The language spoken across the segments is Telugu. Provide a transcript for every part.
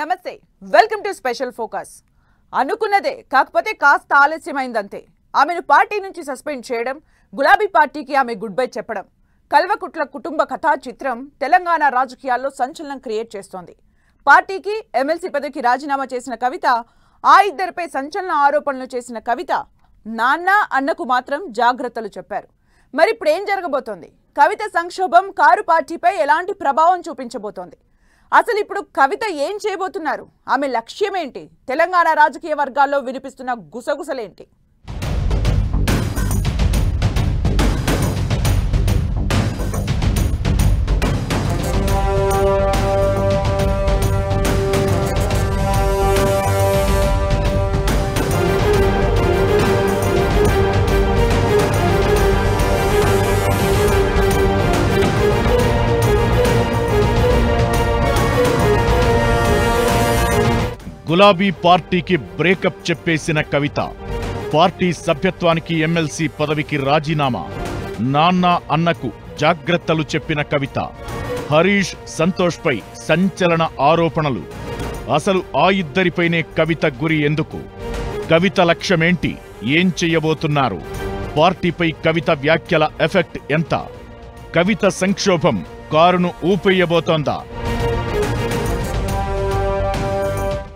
నమస్తే వెల్కమ్ టు స్పెషల్ ఫోకస్. అనుకున్నదే కాకపోతే కాస్త ఆలస్యమైందంతే. ఆమెను పార్టీ నుంచి సస్పెండ్ చేయడం, గులాబీ పార్టీకి ఆమె గుడ్ బై చెప్పడం, కల్వకుట్ల కుటుంబ కథా చిత్రం తెలంగాణ రాజకీయాల్లో సంచలనం క్రియేట్ చేస్తోంది. పార్టీకి ఎమ్మెల్సీ పదవికి రాజీనామా చేసిన కవిత, ఆ ఇద్దరిపై సంచలన ఆరోపణలు చేసిన కవిత నాన్న అన్నకు మాత్రం జాగ్రత్తలు చెప్పారు. మరి ఇప్పుడు ఏం జరగబోతోంది? కవిత సంక్షోభం కారు పార్టీపై ఎలాంటి ప్రభావం చూపించబోతోంది? అసలు ఇప్పుడు కవిత ఏం చేయబోతున్నారు? ఆమె లక్ష్యం ఏంటి? తెలంగాణ రాజకీయ వర్గాల్లో వినిపిస్తున్న గుసగుసలేంటి? గులాబీ పార్టీకి బ్రేకప్ చెప్పేసిన కవిత, పార్టీ సభ్యత్వానికి ఎమ్మెల్సీ పదవికి రాజీనామా, నాన్న అన్నకు జాగ్రత్తలు చెప్పిన కవిత, హరీష్ సంతోష్పై సంచలన ఆరోపణలు. అసలు ఆ ఇద్దరిపైనే కవిత గురి ఎందుకు? కవిత లక్ష్యమేంటి? ఏం చెయ్యబోతున్నారు? పార్టీపై కవిత వ్యాఖ్యల ఎఫెక్ట్ ఎంత? కవిత సంక్షోభం కారును ఊపెయ్యబోతోందా?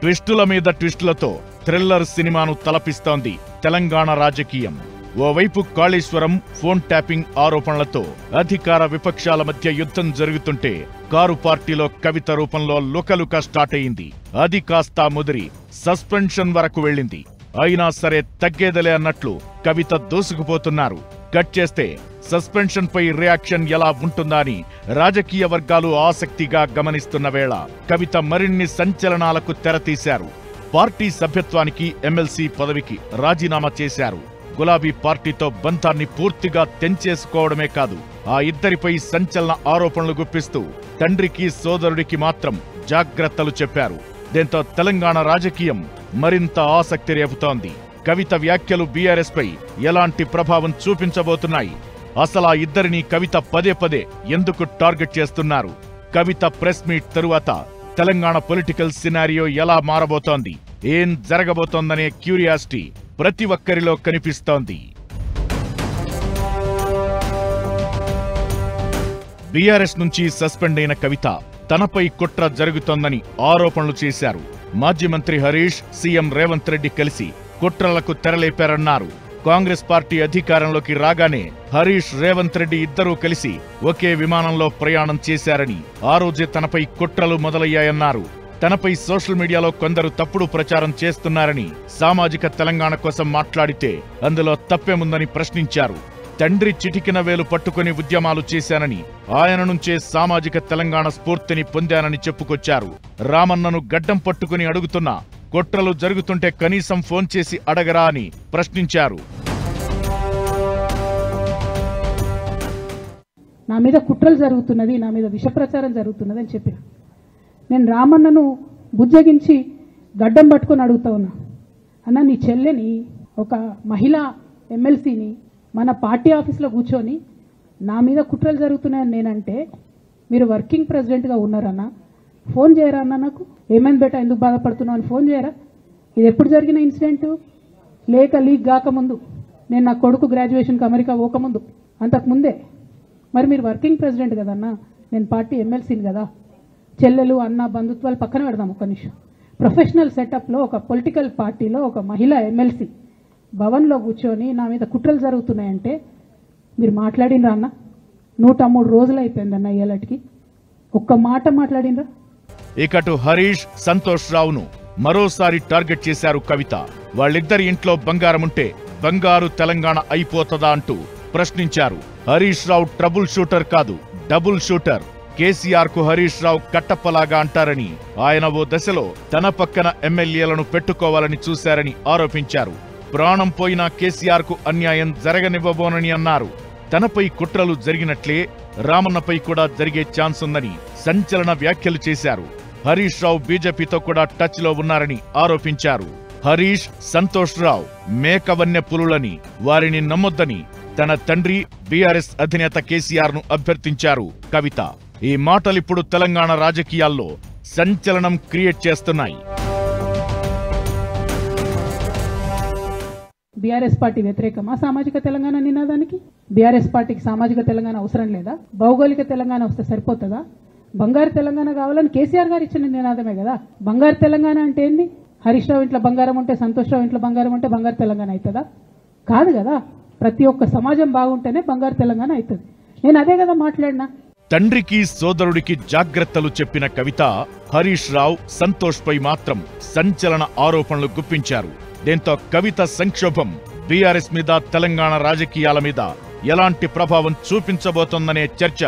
ట్విస్టుల మీద ట్విస్టులతో థ్రిల్లర్ సినిమాను తలపిస్తోంది తెలంగాణ రాజకీయం. ఓవైపు కాళేశ్వరం ఫోన్ ట్యాపింగ్ ఆరోపణలతో అధికార విపక్షాల మధ్య యుద్ధం జరుగుతుంటే, కారు పార్టీలో కవిత రూపంలో లుకలుక స్టార్ట్ అయింది. అది కాస్తా ముదిరి సస్పెన్షన్ వరకు వెళ్ళింది. అయినా సరే తగ్గేదలే అన్నట్లు కవిత దూసుకుపోతున్నారు. కట్ చేస్తే సస్పెన్షన్ పై రియాక్షన్ ఎలా ఉంటుందా అని రాజకీయ వర్గాలు ఆసక్తిగా గమనిస్తున్న వేళ కవిత మరిన్ని సంచలనాలకు తెరతీశారు. పార్టీ సభ్యత్వానికి ఎమ్మెల్సీ పదవికి రాజీనామా చేశారు. గులాబీ పార్టీతో బంధాన్ని పూర్తిగా తెంచేసుకోవడమే కాదు, ఆ ఇద్దరిపై సంచలన ఆరోపణలు గుప్పిస్తూ తండ్రికి సోదరుడికి మాత్రం జాగ్రత్తలు చెప్పారు. దీంతో తెలంగాణ రాజకీయం మరింత ఆసక్తి రేపుతోంది. కవిత వ్యాఖ్యలు బీఆర్ఎస్ పై ఎలాంటి ప్రభావం చూపించబోతున్నాయి? అసలు ఆ ఇద్దరిని కవిత పదే పదే ఎందుకు టార్గెట్ చేస్తున్నారు? కవిత ప్రెస్ మీట్ తరువాత తెలంగాణ పొలిటికల్ సినారియో ఎలా మారబోతోంది? ఏం జరగబోతోందనే క్యూరియాసిటీ ప్రతి ఒక్కరిలో కనిపిస్తోంది. బీఆర్ఎస్ నుంచి సస్పెండ్ అయిన కవిత తనపై కుట్ర జరుగుతోందని ఆరోపణలు చేశారు. మాజీ మంత్రి హరీష్, సీఎం రేవంత్ రెడ్డి కలిసి కుట్రలకు తెరలేపారన్నారు. కాంగ్రెస్ పార్టీ అధికారంలోకి రాగానే హరీష్, రేవంత్ రెడ్డి ఇద్దరూ కలిసి ఒకే విమానంలో ప్రయాణం చేశారని, ఆ రోజే తనపై కుట్రలు మొదలయ్యాయన్నారు. తనపై సోషల్ మీడియాలో కొందరు తప్పుడు ప్రచారం చేస్తున్నారని, సామాజిక తెలంగాణ కోసం మాట్లాడితే అందులో తప్పేముందని ప్రశ్నించారు. తండ్రి చిటికిన వేలు పట్టుకుని ఉద్యమాలు చేశానని, ఆయన నుంచే సామాజిక తెలంగాణ స్ఫూర్తిని పొందానని చెప్పుకొచ్చారు. రామన్నను గడ్డం పట్టుకుని అడుగుతున్నా, కుట్రలు జరుగుతుంటే కనీసం ఫోన్ చేసి అడగరా అని ప్రశ్నించారు. నా మీద కుట్రలు జరుగుతున్నది, నా మీద విషప్రచారం జరుగుతున్నది అని చెప్పిన. నేను రామన్నను బుజ్జగించి గడ్డం పట్టుకొని అడుగుతా ఉన్నా, అన్న నీ చెల్లెని, ఒక మహిళా ఎమ్మెల్సీని మన పార్టీ ఆఫీస్లో కూర్చొని నా మీద కుట్రలు జరుగుతున్నాయని నేనంటే, మీరు వర్కింగ్ ప్రెసిడెంట్గా ఉన్నారన్న, ఫోన్ చేయరా అన్న, నాకు ఏమైంది బేటా, ఎందుకు బాధపడుతున్నావు అని ఫోన్ చేయరా? ఇది ఎప్పుడు జరిగిన ఇన్సిడెంటు? లేక లీక్ కాకముందు, నేను నా కొడుకు గ్రాడ్యుయేషన్కి అమెరికా పోకముందు, అంతకుముందే. మరి మీరు వర్కింగ్ ప్రెసిడెంట్ కదన్నా, నేను పార్టీ ఎమ్మెల్సీని కదా. చెల్లెలు అన్న బంధుత్వాలు పక్కన పెడదాం ఒక నిమిషం. ప్రొఫెషనల్ సెటప్లో ఒక పొలిటికల్ పార్టీలో ఒక మహిళా ఎమ్మెల్సీ భవన్లో కూర్చొని నా మీద కుట్రలు జరుగుతున్నాయంటే మీరు మాట్లాడినరా అన్న? 103 రోజులు అయిపోయిందన్న ఇయ్యాలటికి, ఒక్క మాట మాట్లాడినరా? ఇకటు హరీష్, సంతోష్ రావును మరోసారి టార్గెట్ చేశారు కవిత. వాళ్ళిద్దరి ఇంట్లో బంగారముంటే బంగారు తెలంగాణ అయిపోతదా అంటూ ప్రశ్నించారు. హరీష్ రావు ట్రబుల్ షూటర్ కాదు, డబుల్ షూటర్. కేసీఆర్ కు హరీష్ రావు కట్టప్పలాగా అంటారని, ఆయన ఓ దశలో తన పక్కన ఎమ్మెల్యేలను పెట్టుకోవాలని చూశారని ఆరోపించారు. ప్రాణం పోయినా కేసీఆర్ కు అన్యాయం జరగనివ్వబోనని అన్నారు. తనపై కుట్రలు జరిగినట్లే రామన్నపై కూడా జరిగే ఛాన్స్ ఉందని సంచలన వ్యాఖ్యలు చేశారు. హరీష్ రావు బీజేపీతో కూడా టచ్ లో ఉన్నారని ఆరోపించారు. హరీష్, సంతోష్ రావు మేకవన్య పులులని, వారిని నమ్మొద్దని తన తండ్రి బీఆర్ఎస్ అధినేత కేసీఆర్ ను అభ్యర్థించారు కవిత. ఈ మాటలిప్పుడు తెలంగాణ రాజకీయాల్లో సంచలనం క్రియేట్ చేస్తున్నాయి. బీఆర్ఎస్ పార్టీ వ్యతిరేకమా సామాజిక తెలంగాణ నినాదానికి? బీఆర్ఎస్ పార్టీకి సామాజిక తెలంగాణ అవసరం లేదా? భౌగోళిక తెలంగాణ వస్తే సరిపోతుందా? బంగారు తెలంగాణ కావాలని కేసీఆర్ గారు ఇచ్చిన నినాదమే కదా. బంగారు తెలంగాణ అంటే ఏంది? హరీష్ రావు ఇంట్లో బంగారం ఉంటే, సంతోష్ రావు ఇంట్లో బంగారం ఉంటే బంగారు తెలంగాణ అవుతుందా? కాదు కదా. ప్రతి ఒక్క సమాజం బాగుంటేనే బంగారు తెలంగాణ అవుతుంది. నేను అదే కదా మాట్లాడినా. తండ్రికి సోదరుడికి జాగ్రత్తలు చెప్పిన కవిత హరీష్ రావు, సంతోష్ పై మాత్రం సంచలన ఆరోపణలు గుప్పించారు. దీంతో కవిత సంక్షోభం బీఆర్ఎస్ మీద, తెలంగాణ రాజకీయాల మీద ఎలాంటి ప్రభావం చూపించబోతోందనే చర్చ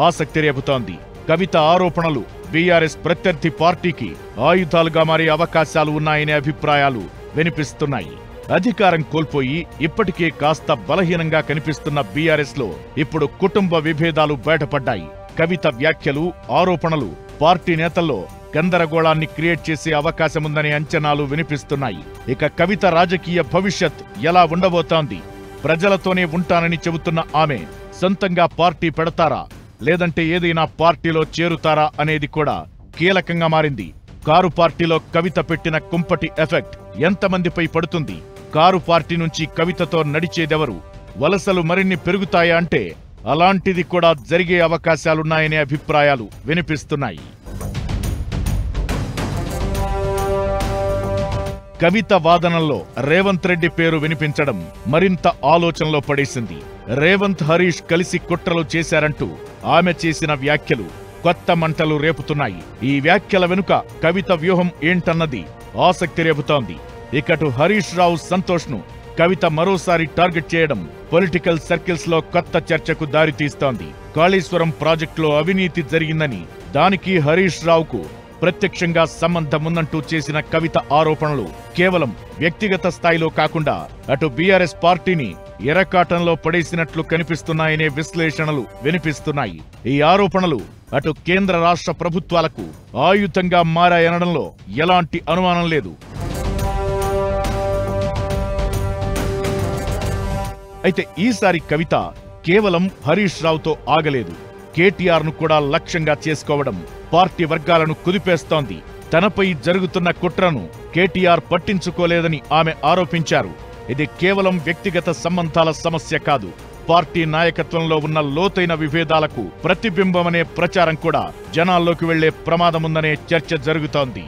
ఆసక్తి రేపుతోంది. కవిత ఆరోపణలు బీఆర్ఎస్ ప్రత్యర్థి పార్టీకి ఆయుధాలుగా మారే అవకాశాలు ఉన్నాయనే అభిప్రాయాలు వినిపిస్తున్నాయి. అధికారం కోల్పోయి ఇప్పటికే కాస్త బలహీనంగా కనిపిస్తున్న బీఆర్ఎస్ లో ఇప్పుడు కుటుంబ విభేదాలు బయటపడ్డాయి. కవిత వ్యాఖ్యలు, ఆరోపణలు పార్టీ నేతల్లో గందరగోళాన్ని క్రియేట్ చేసే అవకాశముందనే అంచనాలు వినిపిస్తున్నాయి. ఇక కవిత రాజకీయ భవిష్యత్ ఎలా ఉండబోతోంది? ప్రజలతోనే ఉంటానని చెబుతున్న ఆమె సొంతంగా పార్టీ పెడతారా, లేదంటే ఏదైనా పార్టీలో చేరుతారా అనేది కూడా కీలకంగా మారింది. కారు పార్టీలో కవిత పెట్టిన కుంపటి ఎఫెక్ట్ ఎంతమందిపై పడుతుంది? కారు పార్టీ నుంచి కవితతో నడిచేదెవరు? వలసలు మరిన్ని పెరుగుతాయా అంటే అలాంటిది కూడా జరిగే అవకాశాలున్నాయనే అభిప్రాయాలు వినిపిస్తున్నాయి. కవిత వాదనల్లో రేవంత్ రెడ్డి పేరు వినిపించడం మరింత ఆలోచనలో పడేసింది. రేవంత్, హరీష్ కలిసి కుట్రలు చేశారంటూ ఆమె చేసిన వ్యాఖ్యలు కొత్త మంటలు రేపుతున్నాయి. ఈ వ్యాఖ్యల వెనుక కవిత వ్యూహం ఏంటన్నది ఆసక్తి రేపుతోంది. ఇకటు హరీష్ రావు, సంతోష్ ను కవిత మరోసారి టార్గెట్ చేయడం పొలిటికల్ సర్కిల్స్ లో కొత్త చర్చకు దారితీస్తోంది. కాళేశ్వరం ప్రాజెక్టులో అవినీతి జరిగిందని, దానికి హరీష్ రావుకు ప్రత్యక్షంగా సంబంధముందంటూ చేసిన కవిత ఆరోపణలు కేవలం వ్యక్తిగత స్థాయిలో కాకుండా అటు బీఆర్ఎస్ పార్టీని ఎరకాటంలో పడేసినట్లు కనిపిస్తున్నాయనే విశ్లేషణలు వినిపిస్తున్నాయి. ఈ ఆరోపణలు అటు కేంద్ర రాష్ట్ర ప్రభుత్వాలకు ఆయుధంగా మారాయనడంలో ఎలాంటి అనుమానం లేదు. అయితే ఈసారి కవిత కేవలం హరీష్ రావుతో ఆగలేదు. కేటీఆర్ ను కూడా లక్ష్యంగా చేసుకోవడం పార్టీ వర్గాలను కుదిపేస్తోంది. తనపై జరుగుతున్న కుట్రను కేటీఆర్ పట్టించుకోలేదని ఆమె ఆరోపించారు. ఇది కేవలం వ్యక్తిగత సంబంధాల సమస్య కాదు, పార్టీ నాయకత్వంలో ఉన్న లోతైన విభేదాలకు ప్రతిబింబమనే ప్రచారం కూడా జనాల్లోకి వెళ్లే ప్రమాదముందనే చర్చ జరుగుతోంది.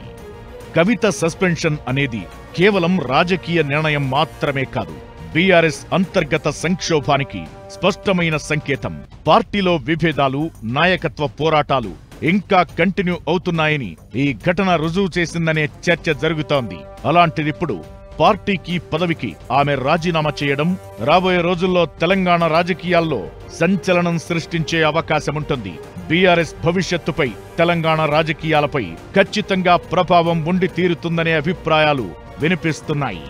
కవిత సస్పెన్షన్ అనేది కేవలం రాజకీయ నిర్ణయం మాత్రమే కాదు, బీఆర్ఎస్ అంతర్గత సంక్షోభానికి స్పష్టమైన సంకేతం. పార్టీలో విభేదాలు, నాయకత్వ పోరాటాలు ఇంకా కంటిన్యూ అవుతున్నాయని ఈ ఘటన రుజువు చేసిందనే చర్చ జరుగుతోంది. అలాంటిదిప్పుడు పార్టీకి, పదవికి ఆమె రాజీనామా చేయడం రాబోయే రోజుల్లో తెలంగాణ రాజకీయాల్లో సంచలనం సృష్టించే అవకాశముంటుంది. బీఆర్ఎస్ భవిష్యత్తుపై, తెలంగాణ రాజకీయాలపై ఖచ్చితంగా ప్రభావం ఉండి తీరుతుందనే అభిప్రాయాలు వినిపిస్తున్నాయి.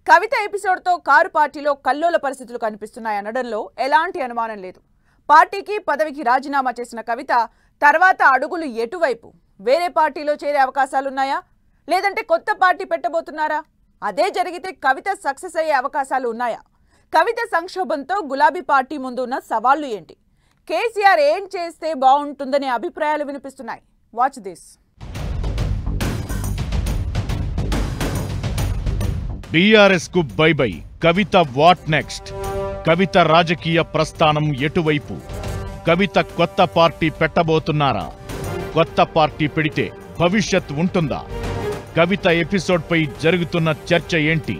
కవిత ఎపిసోడ్తో కారు పార్టీలో కల్లోల పరిస్థితులు కనిపిస్తున్నాయనడంలో ఎలాంటి అనుమానం లేదు. పార్టీకి, పదవికి రాజీనామా చేసిన కవిత తర్వాత అడుగులు ఎటువైపు? వేరే పార్టీలో చేరే అవకాశాలున్నాయా, లేదంటే కొత్త పార్టీ పెట్టబోతున్నారా? అదే జరిగితే కవిత సక్సెస్ అయ్యే అవకాశాలు ఉన్నాయా? కవిత సంక్షోభంతో గులాబీ పార్టీ ముందు ఉన్న సవాళ్లు ఏంటి? కేసీఆర్ ఏం చేస్తే బాగుంటుందనే అభిప్రాయాలు వినిపిస్తున్నాయి. Watch this. బీఆర్ఎస్ కు bye bye. Kavitha what next? Kavitha రాజకీయ ప్రస్థానం ఎటువైపు? కవిత కొత్త పార్టీ పెట్టబోతున్నారా? కొత్త పార్టీ పెడితే భవిష్యత్ ఉంటుందా? కవిత ఎపిసోడ్ పై జరుగుతున్న చర్చ ఏంటి?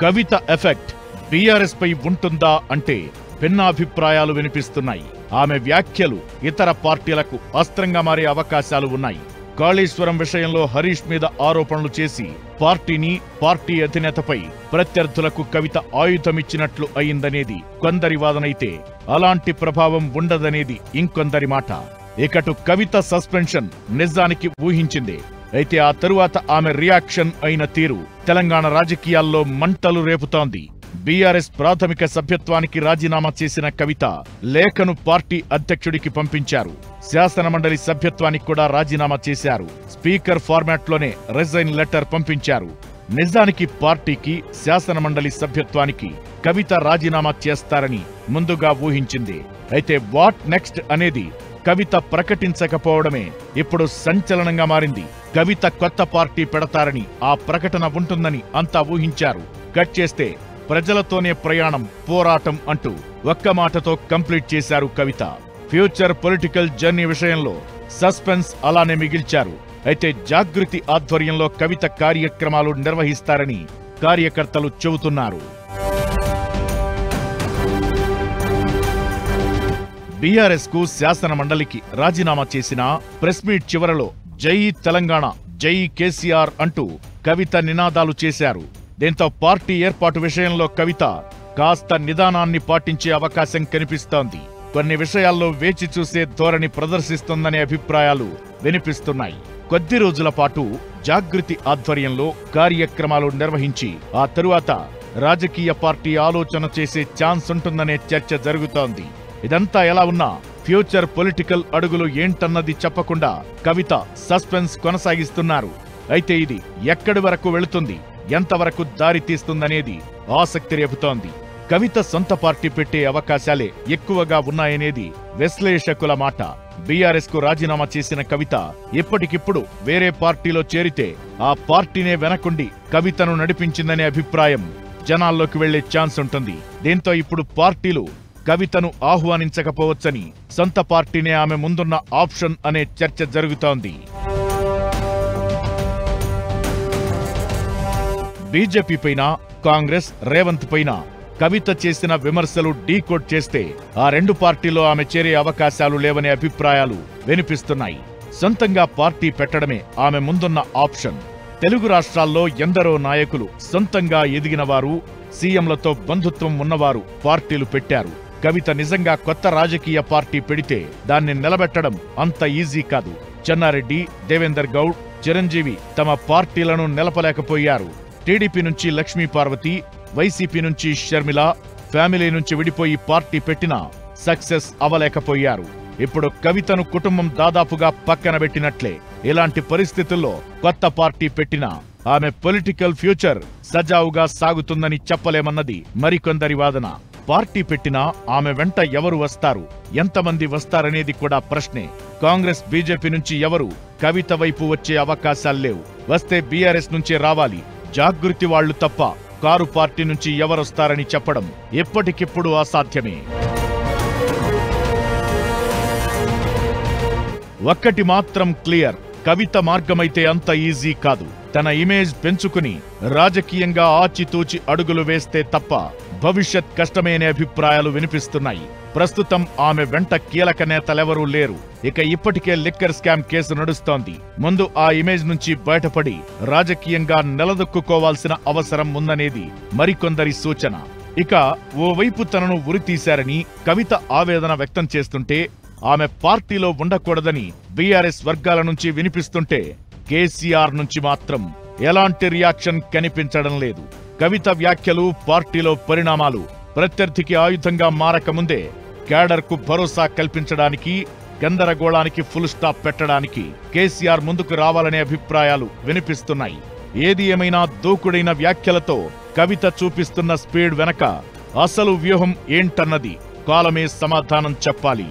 కవిత ఎఫెక్ట్ బీఆర్ఎస్ పై ఉంటుందా అంటే భిన్నాభిప్రాయాలు వినిపిస్తున్నాయి. ఆమె వ్యాఖ్యలు ఇతర పార్టీలకు అస్త్రంగా మారే అవకాశాలు ఉన్నాయి. కాళేశ్వరం విషయంలో హరీష్ మీద ఆరోపణలు చేసి పార్టీని, పార్టీ అధినేతపై ప్రత్యర్థులకు కవిత ఆయుధమిచ్చినట్లు అయిందనేది కొందరి వాదనైతే అలాంటి ప్రభావం ఉండదనేది ఇంకొందరి మాట. ఇకటు కవిత సస్పెన్షన్ నిజానికి ఊహించిందే. అయితే ఆ తరువాత ఆమె రియాక్షన్ అయిన తీరు తెలంగాణ రాజకీయాల్లో మంటలు రేపుతోంది. బీఆర్ఎస్ ప్రాథమిక సభ్యత్వానికి రాజీనామా చేసిన కవిత లేఖను పార్టీ అధ్యక్షుడికి పంపించారు. శాసనమండలి సభ్యత్వానికి కూడా రాజీనామా చేశారు. స్పీకర్ ఫార్మాట్లోనే రిజైన్ లెటర్ పంపించారు. నిజానికి పార్టీకి, శాసనమండలి సభ్యత్వానికి కవిత రాజీనామా చేస్తారని ముందుగా ఊహించింది. అయితే వాట్ నెక్స్ట్ అనేది కవిత ప్రకటించకపోవడమే ఇప్పుడు సంచలనంగా మారింది. కవిత కొత్త పార్టీ పెడతారని, ఆ ప్రకటన ఉంటుందని అంతా ఊహించారు. కట్ చేస్తే ప్రజలతోనే ప్రయాణం, పోరాటం అంటూ ఒక్క మాటతో కంప్లీట్ చేశారు కవిత. ఫ్యూచర్ పొలిటికల్ జర్నీ విషయంలో సస్పెన్స్ అలానే మిగిల్చారు. అయితే జాగృతి ఆధ్వర్యంలో కవిత కార్యక్రమాలు నిర్వహిస్తారని కార్యకర్తలు చెబుతున్నారు. బీఆర్ఎస్ కు శాసన మండలికి రాజీనామా చేసిన ప్రెస్ మీట్ చివరలో జై తెలంగాణ, జై కేసీఆర్ అంటూ కవిత నినాదాలు చేశారు. దీంతో పార్టీ ఏర్పాటు విషయంలో కవిత కాస్త నిదానాన్ని పాటించే అవకాశం కనిపిస్తోంది. కొన్ని విషయాల్లో వేచి చూసే ధోరణి ప్రదర్శిస్తుందనే అభిప్రాయాలు వినిపిస్తున్నాయి. కొద్ది రోజుల పాటు జాగృతి ఆధ్వర్యంలో కార్యక్రమాలు నిర్వహించి ఆ తరువాత రాజకీయ పార్టీ ఆలోచన చేసే ఛాన్స్ ఉంటుందనే చర్చ జరుగుతోంది. ఇదంతా ఎలా ఉన్నా ఫ్యూచర్ పొలిటికల్ అడుగులు ఏంటన్నది చెప్పకుండా కవిత సస్పెన్స్ కొనసాగిస్తున్నారు. అయితే ఇది ఎక్కడి వరకు వెళుతుంది, ఎంతవరకు దారి తీస్తుందనేది ఆసక్తి రేపుతోంది. కవిత సొంత పార్టీ పెట్టే అవకాశాలే ఎక్కువగా ఉన్నాయనేది విశ్లేషకుల మాట. బీఆర్ఎస్ కు రాజీనామా చేసిన కవిత ఇప్పటికిప్పుడు వేరే పార్టీలో చేరితే ఆ పార్టీనే వెనకుండి కవితను నడిపించిందనే అభిప్రాయం జనాల్లోకి వెళ్లే ఛాన్స్ ఉంటుంది. దీంతో ఇప్పుడు పార్టీలు కవితను ఆహ్వానించకపోవచ్చని, సొంత పార్టీనే ఆమె ముందున్న ఆప్షన్ అనే చర్చ జరుగుతోంది. బీజేపీ పైన, కాంగ్రెస్, రేవంత్ పైన కవిత చేసిన విమర్శలు డీకోడ్ చేస్తే ఆ రెండు పార్టీలో ఆమె చేరే అవకాశాలు లేవనే అభిప్రాయాలు వినిపిస్తున్నాయి. సొంతంగా పార్టీ పెట్టడమే ఆమె ముందున్న ఆప్షన్. తెలుగు రాష్ట్రాల్లో ఎందరో నాయకులు, సొంతంగా ఎదిగినవారు, సీఎంలతో బంధుత్వం ఉన్నవారు పార్టీలు పెట్టారు. కవిత నిజంగా కొత్త రాజకీయ పార్టీ పెడితే దాన్ని నిలబెట్టడం అంత ఈజీ కాదు. చెన్నారెడ్డి, దేవేందర్ గౌడ్, చిరంజీవి తమ పార్టీలను నిలపలేకపోయారు. టీడీపీ నుంచి లక్ష్మీపార్వతి, వైసీపీ నుంచి షర్మిల ఫ్యామిలీ నుంచి విడిపోయి పార్టీ పెట్టినా సక్సెస్ అవలేకపోయారు. ఇప్పుడు కవితను కుటుంబం దాదాపుగా పక్కన పెట్టినట్లే. ఇలాంటి పరిస్థితుల్లో కొత్త పార్టీ పెట్టినా ఆమె పొలిటికల్ ఫ్యూచర్ సజావుగా సాగుతుందని చెప్పలేమన్నది మరికొందరి వాదన. పార్టీ పెట్టినా ఆమె వెంట ఎవరు వస్తారు, ఎంతమంది వస్తారనేది కూడా ప్రశ్నే. కాంగ్రెస్, బీజేపీ నుంచి ఎవరు కవిత వైపు వచ్చే అవకాశాల్లేవు. వస్తే బీఆర్ఎస్ నుంచే రావాలి. జాగృతి వాళ్లు తప్ప కారు పార్టీ నుంచి ఎవరొస్తారని చెప్పడం ఎప్పటికిప్పుడు అసాధ్యమే. ఒక్కటి మాత్రం క్లియర్, కవిత మార్గమైతే అంత ఈజీ కాదు. తన ఇమేజ్ పెంచుకుని రాజకీయంగా ఆచితూచి అడుగులు వేస్తే తప్ప భవిష్యత్ కష్టమే అనే అభిప్రాయాలు వినిపిస్తున్నాయి. ప్రస్తుతం ఆమె వెంట కీలక నేతలెవరూ లేరు. ఇక ఇప్పటికే లిక్కర్ స్కామ్ కేసు నడుస్తోంది. ముందు ఆ ఇమేజ్ నుంచి బయటపడి రాజకీయంగా నిలదొక్కుకోవాల్సిన అవసరం ఉందనేది మరికొందరి సూచన. ఇక ఓవైపు తనను ఉరితీశారని కవిత ఆవేదన వ్యక్తం చేస్తుంటే, ఆమె పార్టీలో ఉండకూడదని బీఆర్ఎస్ వర్గాల నుంచి వినిపిస్తుంటే, కేసీఆర్ నుంచి మాత్రం ఎలాంటి రియాక్షన్ కనిపించడం లేదు. కవిత వ్యాఖ్యలు, పార్టీలో పరిణామాలు ప్రత్యర్థికి ఆయుధంగా మారకముందే క్యాడర్కు భరోసా కల్పించడానికి, గందరగోళానికి ఫుల్ స్టాప్ పెట్టడానికి కేసీఆర్ ముందుకు రావాలనే అభిప్రాయాలు వినిపిస్తున్నాయి. ఏది ఏమైనా దూకుడైన వ్యాఖ్యలతో కవిత చూపిస్తున్న స్పీడ్ వెనక అసలు వ్యూహం ఏంటన్నది కాలమే సమాధానం చెప్పాలి.